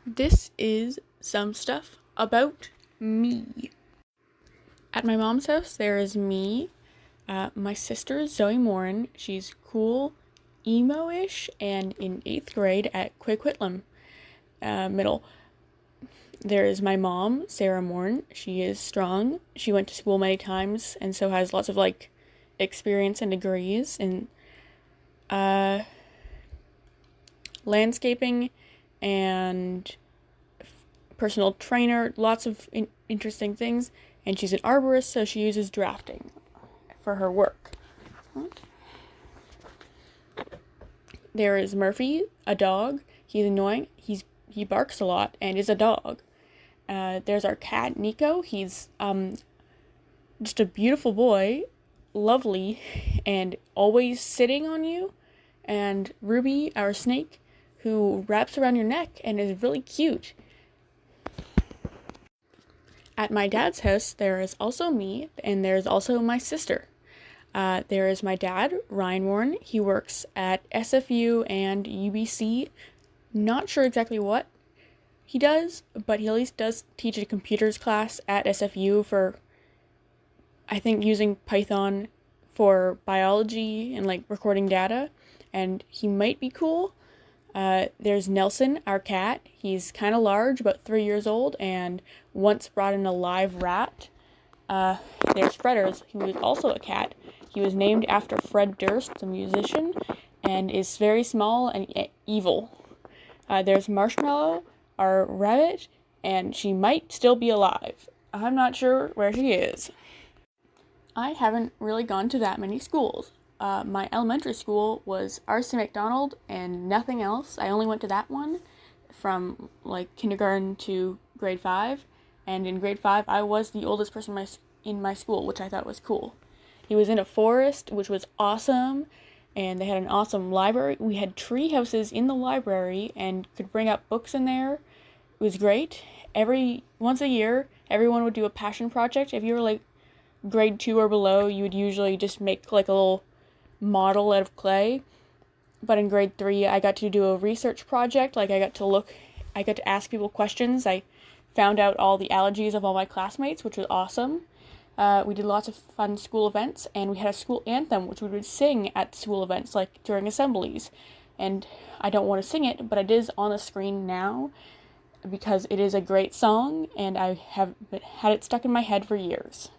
This is some stuff about me. At my mom's house, there is me, my sister, Zoe Morin. She's cool, emo-ish, and in 8th grade at Quaquitlam Middle. There is my mom, Sarah Morin. She is strong. She went to school many times, and so has lots of, experience and degrees in landscaping and personal trainer, lots of interesting things, and she's an arborist, so she uses drafting for her work. There is Murphy, a dog. He's annoying. He barks a lot and is a dog. There's our cat, Nico. He's just a beautiful boy, lovely, and always sitting on you. And Ruby, our snake, who wraps around your neck and is really cute. At my dad's house, there is also me, and there's also my sister. There is my dad, Ryan Warren. He works at SFU and UBC. Not sure exactly what he does, but he at least does teach a computers class at SFU for, I think, using Python for biology and, recording data, and he might be cool. There's Nelson, our cat. He's kind of large, about 3 years old, and once brought in a live rat. There's Fredders, who is also a cat. He was named after Fred Durst, the musician, and is very small and evil. There's Marshmallow, our rabbit, and she might still be alive. I'm not sure where she is. I haven't really gone to that many schools. My elementary school was R.C. McDonald and nothing else. I only went to that one from kindergarten to grade 5, and in grade 5 I was the oldest person in my school, which I thought was cool. It was in a forest, which was awesome, and they had an awesome library. We had tree houses in the library and could bring up books in there. It was great. Once a year, everyone would do a passion project. If you were grade 2 or below, you would usually just make a little model out of clay. But in grade 3, I got to do a research project. I got to ask people questions. I found out all the allergies of all my classmates, which was awesome. We did lots of fun school events, and we had a school anthem, which we would sing at school events, during assemblies. And I don't want to sing it, but it is on the screen now, because it is a great song, and I have had it stuck in my head for years.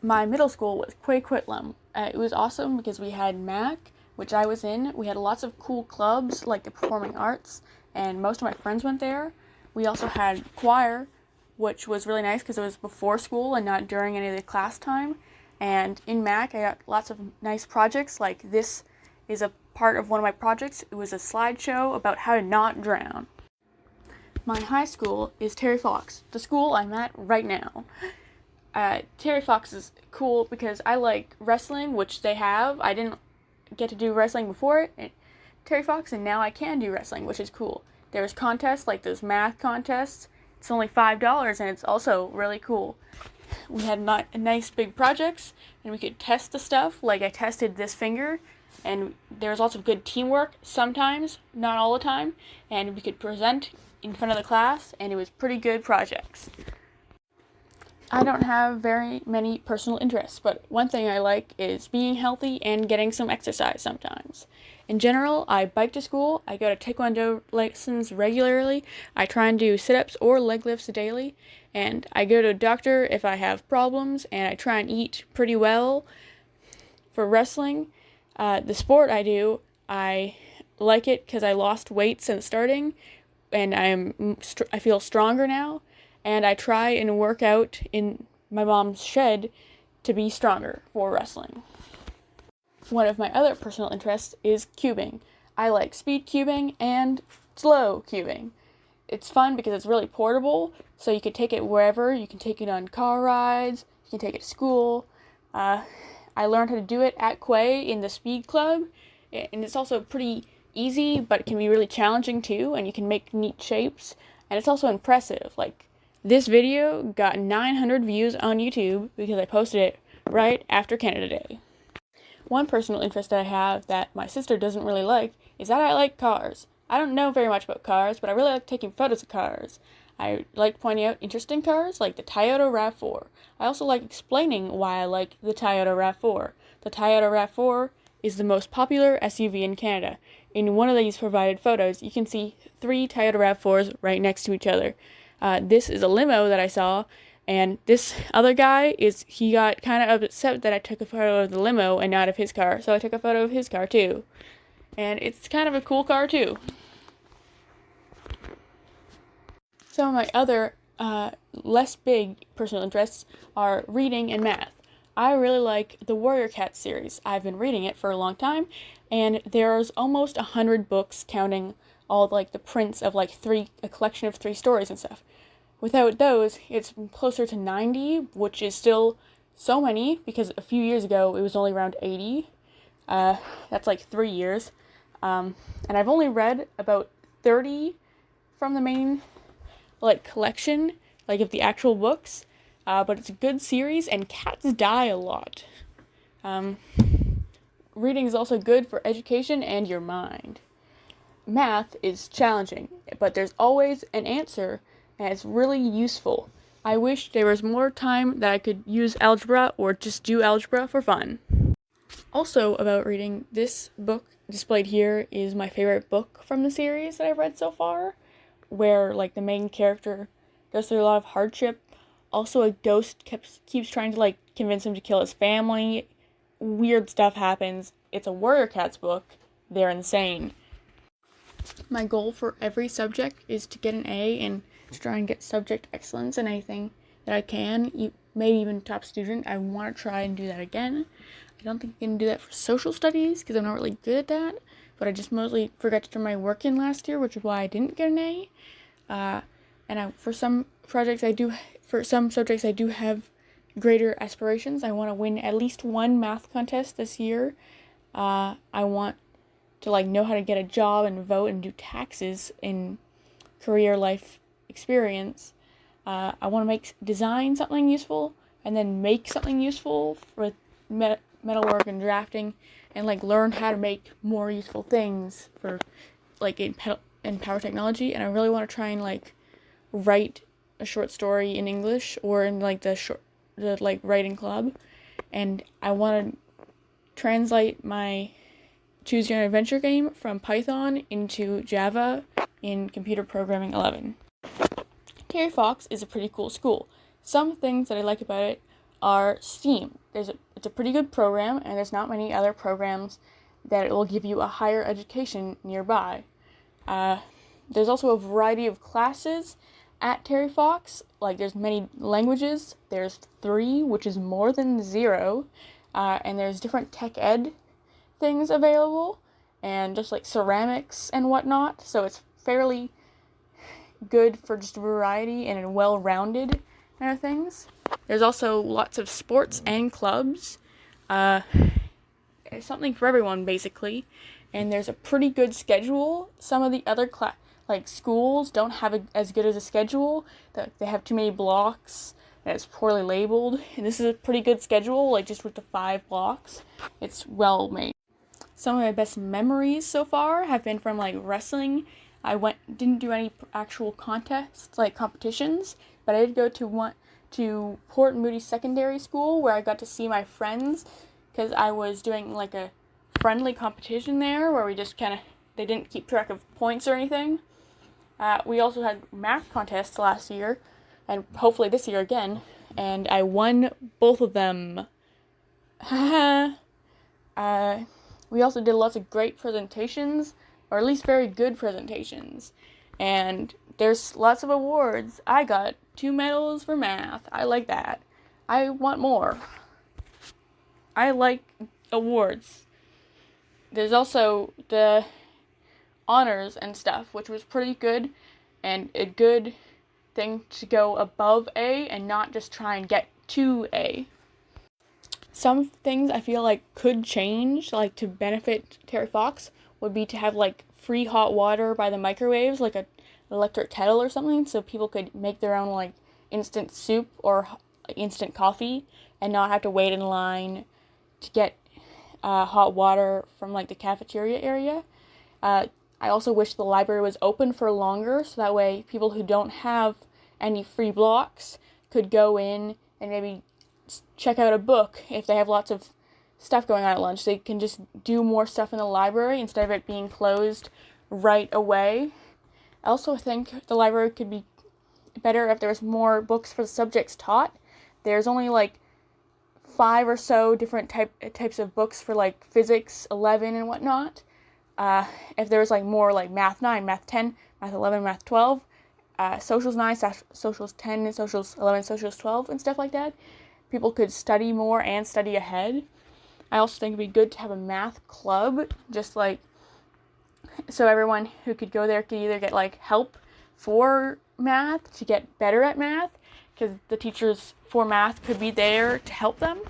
My middle school was Quaquitlam. It was awesome because we had MAC, which I was in. We had lots of cool clubs, like the performing arts, and most of my friends went there. We also had choir, which was really nice because it was before school and not during any of the class time. And in MAC, I got lots of nice projects, this is a part of one of my projects. It was a slideshow about how to not drown. My high school is Terry Fox, the school I'm at right now. Terry Fox is cool because I like wrestling, which they have. I didn't get to do wrestling before Terry Fox, and now I can do wrestling, which is cool. There's contests, those math contests. It's only $5, and it's also really cool. We had nice big projects, and we could test the stuff. I tested this finger, and there was lots of good teamwork sometimes, not all the time, and we could present in front of the class, and it was pretty good projects. I don't have very many personal interests, but one thing I like is being healthy and getting some exercise sometimes. In general, I bike to school, I go to Taekwondo lessons regularly, I try and do sit-ups or leg lifts daily, and I go to a doctor if I have problems, and I try and eat pretty well. For wrestling, the sport I do, I like it because I lost weight since starting, and I feel stronger now. And I try and work out in my mom's shed to be stronger for wrestling. One of my other personal interests is cubing. I like speed cubing and slow cubing. It's fun because it's really portable, so you can take it wherever. You can take it on car rides, you can take it to school. I learned how to do it at Quay in the speed club, and it's also pretty easy, but it can be really challenging too, and you can make neat shapes, and it's also impressive. This video got 900 views on YouTube because I posted it right after Canada Day. One personal interest that I have that my sister doesn't really like is that I like cars. I don't know very much about cars, but I really like taking photos of cars. I like pointing out interesting cars like the Toyota RAV4. I also like explaining why I like the Toyota RAV4. The Toyota RAV4 is the most popular SUV in Canada. In one of these provided photos, you can see 3 Toyota RAV4s right next to each other. This is a limo that I saw, and this other guy he got kind of upset that I took a photo of the limo and not of his car, so I took a photo of his car too. And it's kind of a cool car too. Some of my other less big personal interests are reading and math. I really like the Warrior Cats series. I've been reading it for a long time, and there's almost 100 books counting all like the prints of like a collection of 3 stories and stuff. Without those, it's closer to 90, which is still so many because a few years ago it was only around 80. That's like 3 years. And I've only read about 30 from the main like collection, like of the actual books, but it's a good series, and cats die a lot. Reading is also good for education and your mind. Math is challenging, but there's always an answer, and it's really useful. I wish there was more time that I could use algebra or just do algebra for fun. Also about reading, this book displayed here is my favorite book from the series that I've read so far, where like the main character goes through a lot of hardship. Also, a ghost keeps trying to like convince him to kill his family. Weird stuff happens. It's a Warrior Cats book. They're insane. My goal for every subject is to get an A and to try and get subject excellence in anything that I can. Maybe even top student. I want to try and do that again. I don't think I can do that for social studies because I'm not really good at that. But I just mostly forgot to turn my work in last year, which is why I didn't get an A. For some subjects I do have greater aspirations. I want to win at least one math contest this year. I want to like know how to get a job and vote and do taxes in career life experience. I want to design something useful and then make something useful with metalwork and drafting, and like learn how to make more useful things for like in power technology. And I really want to try and like write a short story in English or in like the writing club, and I want to translate my Choose Your Own Adventure game from Python into Java in Computer Programming 11. Terry Fox is a pretty cool school. Some things that I like about it are STEAM. It's a pretty good program, and there's not many other programs that it will give you a higher education nearby. There's also a variety of classes at Terry Fox. Like, there's many languages. There's 3, which is more than 0. And there's different tech ed things available, and just like ceramics and whatnot. So it's fairly good for just variety and well-rounded kind of things. There's also lots of sports and clubs. Something for everyone, basically. And there's a pretty good schedule. Some of the other schools don't have as good as a schedule. They have too many blocks, and it's poorly labeled. And this is a pretty good schedule, like just with the 5 blocks. It's well made. Some of my best memories so far have been from like wrestling. I didn't do any actual contests, like competitions, but I did go to Port Moody Secondary School, where I got to see my friends, because I was doing like a friendly competition there where we just they didn't keep track of points or anything. We also had math contests last year, and hopefully this year again, and I won both of them. We also did lots of great presentations, or at least very good presentations, and there's lots of awards. I got 2 medals for math. I like that. I want more. I like awards. There's also the honors and stuff, which was pretty good, and a good thing to go above A and not just try and get to A. Some things I feel like could change, like to benefit Terry Fox, would be to have like free hot water by the microwaves, like an electric kettle or something, so people could make their own like instant soup or instant coffee and not have to wait in line to get hot water from like the cafeteria area. I also wish the library was open for longer, so that way people who don't have any free blocks could go in and maybe check out a book. If they have lots of stuff going on at lunch, they can just do more stuff in the library instead of it being closed right away. I also think the library could be better if there was more books for the subjects taught. There's only like 5 or so different types of books for like physics 11 and whatnot. If there was like more like math 9, math 10, math 11, math 12, socials 9, socials 10, socials 11, socials 12, and stuff like that, people could study more and study ahead. I also think it'd be good to have a math club, just like so everyone who could go there could either get like help for math to get better at math, because the teachers for math could be there to help them,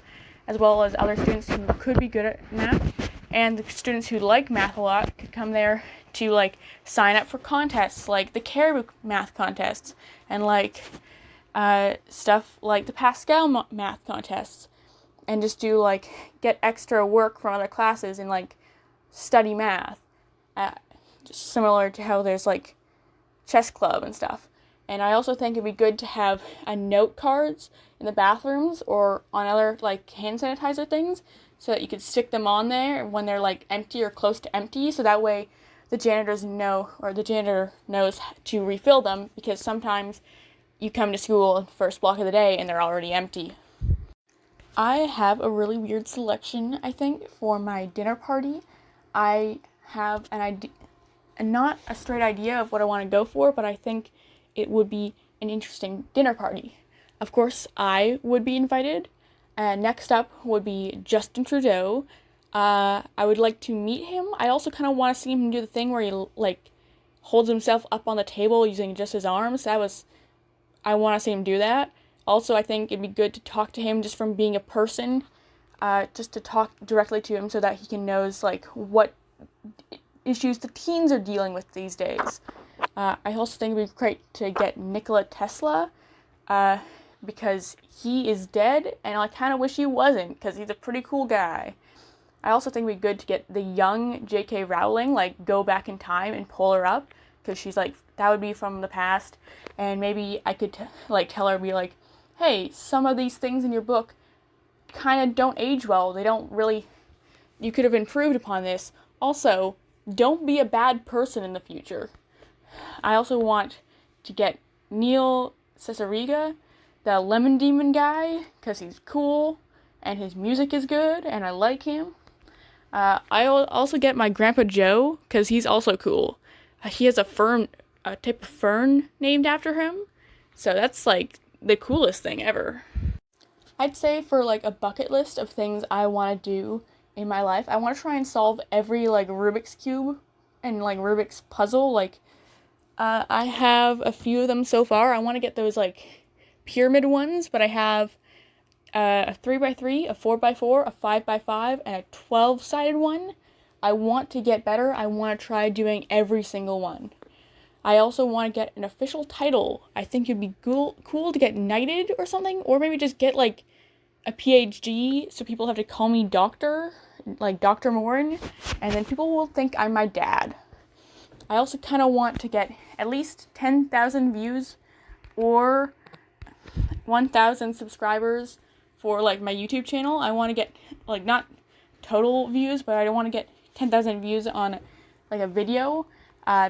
as well as other students who could be good at math, and the students who like math a lot could come there to like sign up for contests like the Caribou math contests and like stuff like the Pascal math contests, and just do like get extra work from other classes and like study math, just similar to how there's like chess club and stuff. And I also think it'd be good to have note cards in the bathrooms or on other like hand sanitizer things, so that you could stick them on there when they're like empty or close to empty, so that way the janitors know, or the janitor knows to refill them, because sometimes you come to school first block of the day and they're already empty. I have a really weird selection, I think, for my dinner party. I have an idea, not a straight idea of what I want to go for, but I think it would be an interesting dinner party. Of course, I would be invited. Next up would be Justin Trudeau. I would like to meet him. I also kind of want to see him do the thing where he like holds himself up on the table using just his arms. I want to see him do that. Also, I think it'd be good to talk to him just from being a person, just to talk directly to him so that he can knows like what issues the teens are dealing with these days. I also think it'd be great to get Nikola Tesla, because he is dead, and I kind of wish he wasn't, because he's a pretty cool guy. I also think it'd be good to get the young J.K. Rowling, like, go back in time and pull her up, because she's, like, that would be from the past, and maybe I could, tell her, be like, hey, some of these things in your book kind of don't age well, they don't really, you could have improved upon this. Also, don't be a bad person in the future. I also want to get Neil Cicierega, the Lemon Demon guy, because he's cool, and his music is good, and I like him. I'll also get my Grandpa Joe, because he's also cool. He has a type of fern named after him, so that's, like, the coolest thing ever. I'd say for, like, a bucket list of things I want to do in my life, I want to try and solve every, like, Rubik's Cube and, like, Rubik's puzzle. Like, I have a few of them so far. I want to get those, like, pyramid ones, but I have a 3x3, a 4x4, a 5x5, and a 12-sided one. I want to get better. I want to try doing every single one. I also want to get an official title. I think it'd be cool to get knighted or something, or maybe just get, like, a PhD, so people have to call me doctor, like Dr. Morin, and then people will think I'm my dad. I also kind of want to get at least 10,000 views or 1,000 subscribers for, like, my YouTube channel. I want to get, like, not total views, but I don't want to get 10,000 views on, like, a video,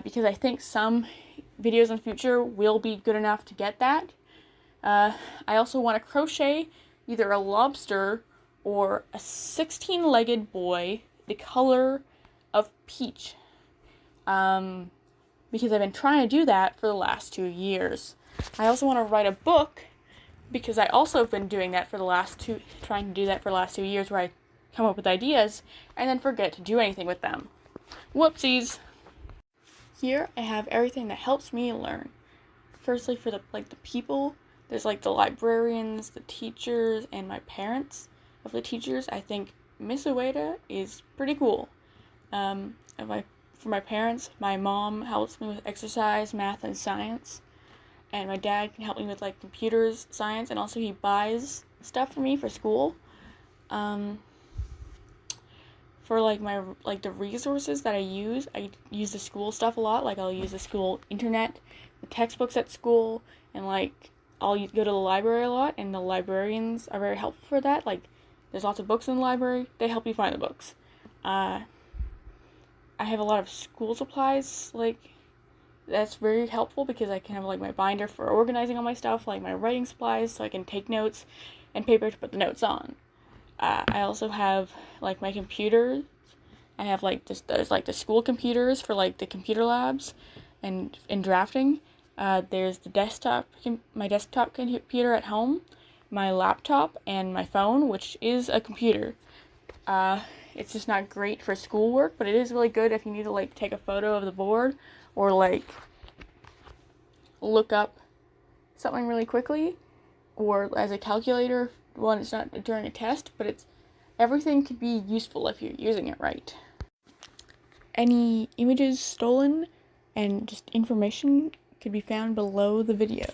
because I think some videos in the future will be good enough to get that. I also want to crochet either a lobster or a 16-legged boy the color of peach, because I've been trying to do that for the last 2 years. I also want to write a book, because I also have been doing that for the last 2 years, where I come up with ideas and then forget to do anything with them. Whoopsies! Here I have everything that helps me learn. Firstly, for the people, there's like the librarians, the teachers, and my parents. Of the teachers, I think Miss Ueda is pretty cool. For my parents, my mom helps me with exercise, math, and science. And my dad can help me with, like, computers, science, and also he buys stuff for me for school. For like the resources that I use the school stuff a lot. Like I'll use the school internet, the textbooks at school, and like I'll go to the library a lot, and the librarians are very helpful for that. Like there's lots of books in the library, they help you find the books. I have a lot of school supplies, like that's very helpful because I can have like my binder for organizing all my stuff, like my writing supplies, so I can take notes, and paper to put the notes on. I also have like my computers. I have like there's like the school computers for like the computer labs, and in drafting. There's my desktop computer at home, my laptop, and my phone, which is a computer. It's just not great for schoolwork, but it is really good if you need to like take a photo of the board or like look up something really quickly, or as a calculator when it's not during a test, but everything could be useful if you're using it right. Any images stolen and just information could be found below the video.